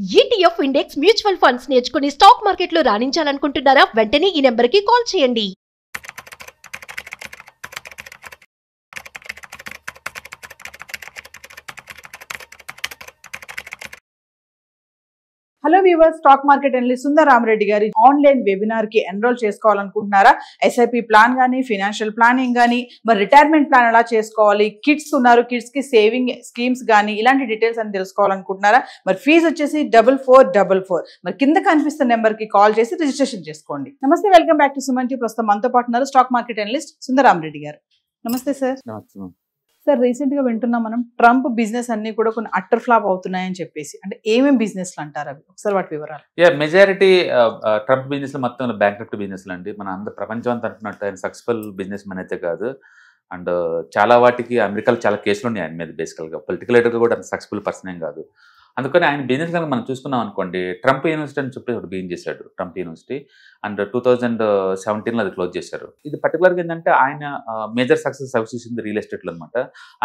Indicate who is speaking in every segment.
Speaker 1: ETF index mutual funds నేర్చుకుని stock మార్కెట్లో రాణించాలనుకుంటున్నారా? వెంటనే ఈ నెంబర్కి కాల్ చేయండి.
Speaker 2: Hello viewers, stock market analyst Sundar Rama Reddy గారి ఆన్లైన్ వెబినార్ కి ఎన్రోల్ చేసుకోవాలనుకుంటున్నారా? ఎస్ఐపి ప్లాన్ కానీ, ఫైనాన్షియల్ ప్లానింగ్ కానీ, మరి రిటైర్మెంట్ ప్లాన్ ఎలా చేసుకోవాలి, కిడ్స్ ఉన్నారు, కిడ్స్ కి సేవింగ్ స్కీమ్స్ కానీ, ఇలాంటి డీటెయిల్స్ అని తెలుసుకోవాలనుకుంటున్నారా? మరి ఫీజు వచ్చేసి 4444. మరి కింద కనిపిస్తున్న నెంబర్ కి కాల్ చేసి రిజిస్ట్రేషన్ చేసుకోండి. నమస్తే, welcome back to Suman T. ప్రస్తుతం మనతో పాటు ఉన్నారు stock market analyst Sundar Ramareddy గారు. నమస్తే సార్. సార్, రీసెంట్ గా వింటున్నాం మనం, ట్రంప్ బిజినెస్ అన్ని కూడా కొన్ని అట్టర్ ఫ్లాప్ అవుతున్నాయని చెప్పేసి. అంటే ఏమేమి బిజినెస్లు అంటారు అవి? ఒకసారి వాటి వివరాలు.
Speaker 3: మెజారిటీ ట్రంప్ బిజినెస్ మొత్తం బ్యాంక్రప్ట్ బిజినెస్లు అండి. మన అందరు ప్రపంచం అంతా అనుకున్నట్టు ఆయన సక్సెస్ఫుల్ బిజినెస్ మెన్ అయితే కాదు. అండ్ చాలా వాటికి అమెరికాలో చాలా కేసులు ఉన్నాయి ఆయన మీద. బేసికల్గా పొలిటికల్ లీడర్గా కూడా అంత సక్సెస్ఫుల్ పర్సన్ ఏం కాదు. అందుకని ఆయన బిజినెస్ కనుక మనం చూసుకున్నాం అనుకోండి, ట్రంప్ యూనివర్సిటీ అని చెప్పి ఒకటి బిగిన్ చేశాడు. ట్రంప్ యూనివర్సిటీ అండ్ 2017లో అది క్లోజ్ చేశారు. ఇది పర్టికులర్గా ఏంటంటే ఆయన మేజర్ సక్సెస్ చూసింది రియల్ ఎస్టేట్లో అనమాట.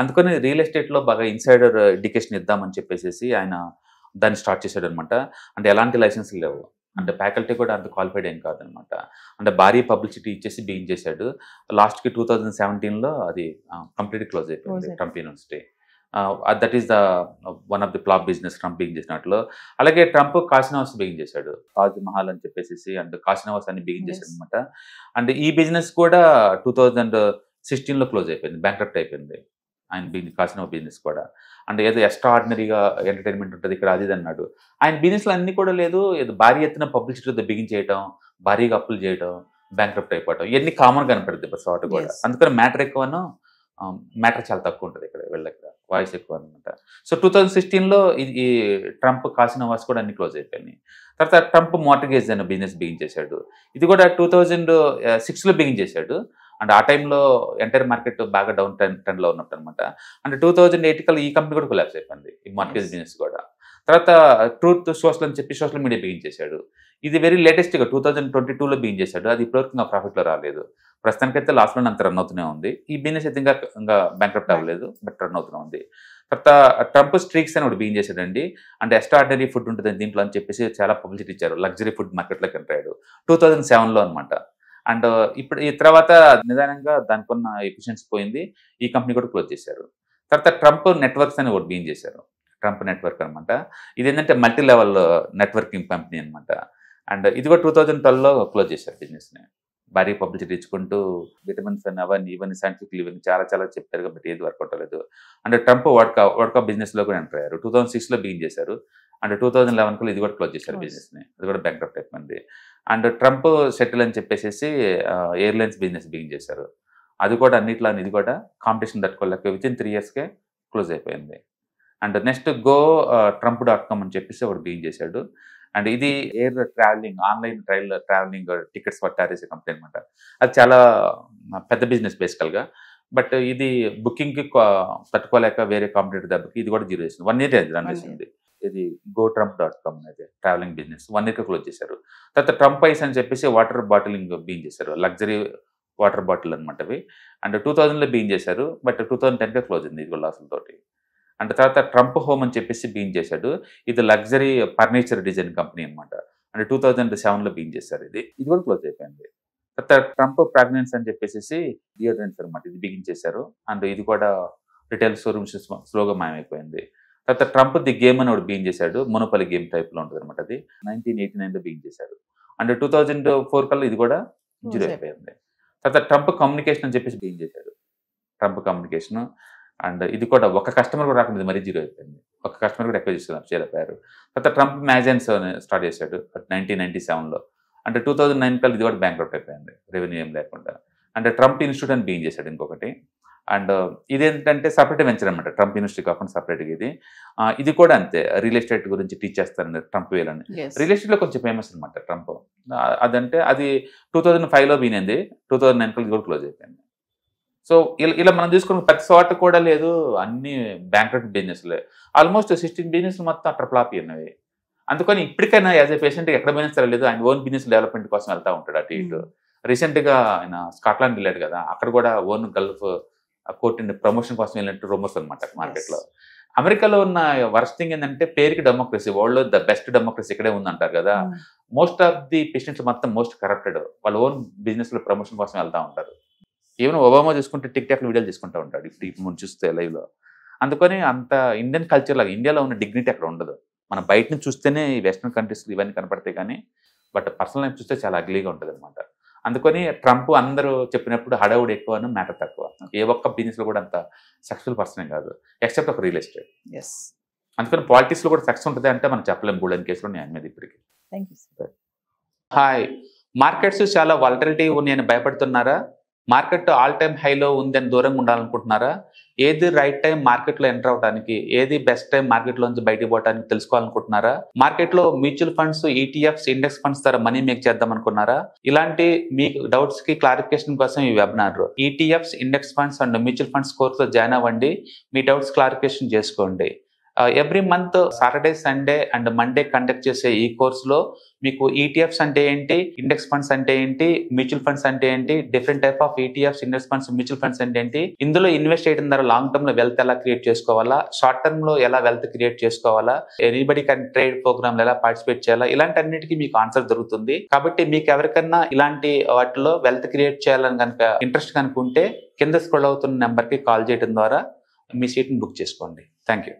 Speaker 3: అందుకని రియల్ ఎస్టేట్లో బాగా ఇన్సైడర్ ఎడ్యుకేషన్ ఇద్దామని చెప్పేసి ఆయన దాన్ని స్టార్ట్ చేశాడు అనమాట. అంటే ఎలాంటి లైసెన్స్ లేవు, అంటే ఫ్యాకల్టీ కూడా అంత క్వాలిఫైడ్ ఏం కాదనమాట. అంటే భారీ పబ్లిసిటీ ఇచ్చేసి బిగిన్ చేశాడు. లాస్ట్కి 2017లో అది కంప్లీట్ క్లోజ్ అయిపోయింది Trump university. That is the one of the flop business Trump begin చేసినట్లు. అలాగే ట్రంప్ కాసినోవాస్ బిగిన్ చేశాడు, తాజ్ మహల్ అని చెప్పేసి. అండ్ కాసినోవాస్ అని బిగిన్ చేశాడు అనమాట. అండ్ ఈ బిజినెస్ కూడా 2016లో క్లోజ్ అయిపోయింది, బ్యాంక్రప్ట్ అయిపోయింది ఆయన కాసినో బిజినెస్ కూడా. అంటే ఏదో ఎక్స్ట్రా ఆర్డినరీగా ఎంటర్టైన్మెంట్ ఉంటుంది ఇక్కడ అది అన్నాడు. ఆయన బిజినెస్లో అన్ని కూడా లేదు, ఏదో భారీ ఎత్తున పబ్లిసిటీతో బిగిన్ చేయడం, భారీగా అప్పులు చేయడం, బ్యాంక్రప్ట్ అయిపోవడం, ఇవన్నీ కామన్ కనపడుతుంది బస్ వాటి కూడా. అందుకని మ్యాటర్ ఎక్కువను, మ్యాటర్ చాలా తక్కువ ఉంటుంది ఇక్కడ, వీళ్ళకి వాయిస్ ఎక్కువ అనమాట. సో 2016లో ఈ ట్రంప్ కాసినోవాస్ కూడా అన్ని క్లోజ్ అయిపోయినాయి. తర్వాత ట్రంప్ మార్టగేజ్ అనే బిజినెస్ బిగిన్ చేశాడు. ఇది కూడా 2006లో బిగిన్ చేశాడు. అండ్ ఆ టైంలో ఎంటైర్ మార్కెట్ బాగా డౌన్ ట్రెండ్లో ఉన్నట్టు అనమాట. అంటే 2008 ఈ కంపెనీ కూడా కొలాప్స్ అయిపోయింది, ఈ మార్టగేజ్ బిజినెస్ కూడా. తర్వాత ట్రూత్ సోషల్ అని చెప్పి సోషల్ మీడియా బిగిన్ చేశాడు. ఇది వెరీ లేటెస్ట్గా 2022లో బిగిన్ చేశాడు. అది ఇప్పటివరకు ఇంకా ప్రాఫిట్లో రాలేదు. ప్రస్తుతానికైతే లాస్ట్లో అంత రన్ అవుతూనే ఉంది. ఈ బిజినెస్ అయితే ఇంకా బ్యాంక్రప్ట్ అవ్వలేదు, బట్ రన్ అవుతూనే ఉంది. తర్వాత ట్రంప్ స్ట్రీక్స్ అని ఒకటి బిగిన్ చేశాడండి. అంటే ఎక్స్ట్రాఆర్డినరీ ఫుడ్ ఉంటుంది దీంట్లో అని చెప్పేసి చాలా పబ్లిసిటీ ఇచ్చారు. లగ్జరీ ఫుడ్ మార్కెట్లోకి ఎంటర్ అయ్యాడు 2007లో అనమాట. అండ్ ఇప్పుడు ఈ తర్వాత నిదానంగా దానికి ఉన్న ఎఫిషియన్సీ పోయింది, ఈ కంపెనీ కూడా క్లోజ్ చేశారు. తర్వాత ట్రంప్ నెట్వర్క్స్ అని ఒకటి బిగిన్ చేశారు, ట్రంప్ నెట్వర్క్ అనమాట. ఇది ఏంటంటే మల్టీ లెవెల్ నెట్వర్కింగ్ కంపెనీ అనమాట. అండ్ ఇది కూడా 2012లో క్లోజ్ చేశారు బిజినెస్ని. భారీ పబ్లిసిటీ ఇచ్చుకుంటూ విటమిన్స్ అని అవన్నీ ఇవన్నీ సైంటిఫిక్ ఇవన్నీ చాలా చాలా చెప్పారు, కాబట్టి ఏది వర్కౌట్ అవ్వలేదు. అండ్ ట్రంప్ వర్క్ బిజినెస్లో కూడా ఎంటర్ అయ్యారు. 2006లో బిగిన్ చేశారు. అండ్ 2011లో ఇది కూడా క్లోజ్ చేశారు బిజినెస్ని, అది కూడా బ్యాంక్రప్ట్ అయిపోయింది. అండ్ ట్రంప్ సెటిల్ అని చెప్పేసి ఎయిర్లైన్స్ బిజినెస్ బిగిన్ చేశారు. అది కూడా అన్నిట్లో ఇది కూడా కాంపిటీషన్ తట్టుకోలేక వితిన్ 3 ఇయర్స్కే క్లోజ్ అయిపోయింది. అండ్ నెక్స్ట్ trump.com అని చెప్పేసి ఒకటి బిగిన్ చేశాడు. అండ్ ఇది air traveling, online traveling tickets for టారీస్ కంపెనీ అనమాట. అది చాలా పెద్ద బిజినెస్ బేసికల్గా. బట్ ఇది బుకింగ్కి తట్టుకోలేక వేరే కాంపిటేటివ్ దెబ్బకి ఇది కూడా జీరో చేసింది. 1 year రన్ చేసింది. ఇది trump.com అనేది ట్రావెలింగ్ బిజినెస్ 1 year క్లోజ్ చేశారు. తర్వాత ట్రంప్ ఐస్ అని చెప్పేసి వాటర్ బాటిలింగ్ బిగిన్ చేశారు, లగ్జరీ వాటర్ బాటిల్ అనమాట అవి. అండ్ 2000లో బిగిన్ చేశారు, బట్ 2010కే క్లోజ్ అయింది, ఇది కూడా లాసులతోటి. అండ్ తర్వాత ట్రంప్ హోమ్ అని చెప్పేసి బిగిన్ చేశాడు. ఇది లగ్జరీ ఫర్నిచర్ డిజైన్ కంపెనీ అనమాట. అంటే 2007లో బిగిన్ చేశారు. ఇది కూడా క్లోజ్ అయిపోయింది. తర్వాత ట్రంప్ ప్రెగ్నెన్సీ అని చెప్పేసి డియోడ్రెంట్స్ అనమాట, ఇది బిగిన్ చేశారు. అండ్ ఇది కూడా రిటైల్ షోరూమ్స్ స్లోగా మాయమైపోయింది. తర్వాత ట్రంప్ ది గేమ్ అని ఒకటి బిగిన్ చేశాడు, మొనోపలి గేమ్ టైప్లో ఉంటుంది అనమాట. అది 1989లో బిగిన్ చేశారు. అండ్ 2004 కల్లా ఇది కూడా జీరో అయిపోయింది. తర్వాత ట్రంప్ కమ్యూనికేషన్ అని చెప్పేసి బిగిన్ చేశాడు, ట్రంప్ కమ్యూనికేషన్. అండ్ ఇది కూడా ఒక కస్టమర్ కూడా రాకుండా మరీ జీరో అయిపోయింది, ఒక కస్టమర్ కూడా ఎక్కువ చేరిపోయారు. తర్వాత ట్రంప్ మ్యాగజైన్స్ స్టార్ట్ చేశాడు 1997లో. అంటే 2009 కల్లా ఇది కూడా బ్యాంక్రప్ట్ అయిపోయింది, రెవెన్యూ ఏం లేకుండా. అంటే ట్రంప్ ఇన్స్టిట్యూట్ అని బిగిన్ చేశాడు ఇంకొకటి. అండ్ ఇదేంటంటే సపరేట్ వెంచర్ అనమాట, ట్రంప్ యూనివర్సిటీ కాకుండా సపరేట్గా ఇది. ఇది కూడా అంతే, రియల్ ఎస్టేట్ గురించి టీచ్ చేస్తారని ట్రంప్ వేలని. రియల్ ఎస్టేట్లో కొంచెం ఫేమస్ అనమాట ట్రంప్. అదంటే అది 2005లో బిగినింది, 2009 కల్లా ఇది కూడా క్లోజ్ అయిపోయింది. సో ఇలా మనం చూసుకున్న ప్రతి చోట కూడా లేదు, అన్ని బ్యాంక్రప్ట్ బిజినెస్లే. ఆల్మోస్ట్ 16 బిజినెస్ మొత్తం అట్లా ఫ్లాప్ అయినవి. అందుకని ఇప్పటికైనా యాజ్ ఎ పేషెంట్ ఎక్కడ బిజినెస్ లేదు, ఆయన ఓన్ బిజినెస్ డెవలప్మెంట్ కోసం వెళ్తూ ఉంటాడు అటు ఇటు. రీసెంట్గా ఆయన స్కాట్లాండ్ వెళ్ళాడు కదా, అక్కడ కూడా ఓన్ గల్ఫ్ కోర్ట్ ప్రమోషన్ కోసం వెళ్ళినట్టు రూమర్స్ అనమాట మార్కెట్లో. అమెరికాలో ఉన్న వర్స్ట్ థింగ్ ఏంటంటే పేరుకి democracy, world the best democracy ఇక్కడే ఉందంటారు కదా. మోస్ట్ ఆఫ్ ది పేషెంట్స్ మొత్తం మోస్ట్ కరప్టెడ్, వాళ్ళ ఓన్ బిజినెస్ లో ప్రమోషన్ కోసం వెళ్తా ఉంటారు. ఈవెన్ ఒబామా చూసుకుంటే టిక్ టాక్ వీడియోలు తీసుకుంటూ ఉంటాడు ఇప్పుడు చూస్తే లైవ్ లో. అందుకని అంత ఇండియన్ కల్చర్ లాగా ఇండియాలో ఉన్న డిగ్నిటీ అక్కడ ఉండదు. మన బయట నుంచి చూస్తేనే ఈ వెస్ట్రన్ కంట్రీస్ ఇవన్నీ కనపడతాయి కానీ బట్ పర్సనల్ లైఫ్ చూస్తే చాలా అగ్లీగా ఉంటుంది అనమాట. అందుకని ట్రంప్ అందరూ చెప్పినప్పుడు హడావుడి ఎక్కువ మ్యాటర్ తక్కువ. ఏ ఒక్క బిజినెస్ లో కూడా అంత సక్సెస్ఫుల్ పర్సన్ కాదు ఎక్సెప్ట్ ఒక రియల్ ఎస్టేట్. అందుకని పాలిటిక్స్ లో కూడా సక్సెస్ ఉంటుంది అంటే మనం చెప్పలేము. గోల్డెన్ కేసులో నేను మీద ఇప్పటికి. హాయ్, మార్కెట్స్ చాలా వాలటిలిటీ ఉన్నాయని భయపడుతున్నారా? మార్కెట్ ఆల్ టైమ్ హైలో ఉందని దూరంగా ఉండాలనుకుంటున్నారా? ఏది రైట్ టైం మార్కెట్లో ఎంటర్ అవడానికి, ఏది బెస్ట్ టైం మార్కెట్లోంచి బయటకు పోవడానికి తెలుసుకోవాలనుకుంటున్నారా? మార్కెట్లో mutual funds, ETFs, index funds ద్వారా మనీ మేక్ చేద్దాం అనుకున్నారా? ఇలాంటి మీ డౌట్స్ కి క్లారిఫికేషన్ కోసం ఈ webinar ETFs, index funds and mutual funds కోర్సులో జాయిన్ అవ్వండి. మీ డౌట్స్ క్లారిఫికేషన్ చేసుకోండి. Every month Saturday, Sunday and Monday conduct చేసే ఈ కోర్సులో మీకు ఈటీఎఫ్స్ అంటే ఏంటి, ఇండెక్స్ ఫండ్స్ అంటే ఏంటి, మ్యూచువల్ ఫండ్స్ అంటే ఏంటి, different type of ETFs, index funds, mutual funds అంటే ఏంటి, ఇందులో ఇన్వెస్ట్ చేయడం ద్వారా లాంగ్ టర్మ్ లో వెల్త్ ఎలా క్రియేట్ చేసుకోవాలా, షార్ట్ టర్మ్ లో ఎలా వెల్త్ క్రియేట్ చేసుకోవాలా, ఎనీబడి కెన్ ట్రేడ్ ప్రోగ్రామ్ ఎలా పార్టిసిపేట్ చేయాలా, ఇలాంటి అన్నిటికీ మీకు ఆన్సర్ దొరుకుతుంది. కాబట్టి మీకు ఎవరికన్నా ఇలాంటి వాటిలో వెల్త్ క్రియేట్ చేయాలని కనుక ఇంట్రెస్ట్ కనుకుంటే కింద స్క్రోల్ అవుతున్న నెంబర్ కి కాల్ చేయడం ద్వారా మీ సీట్ని బుక్ చేసుకోండి. Thank you.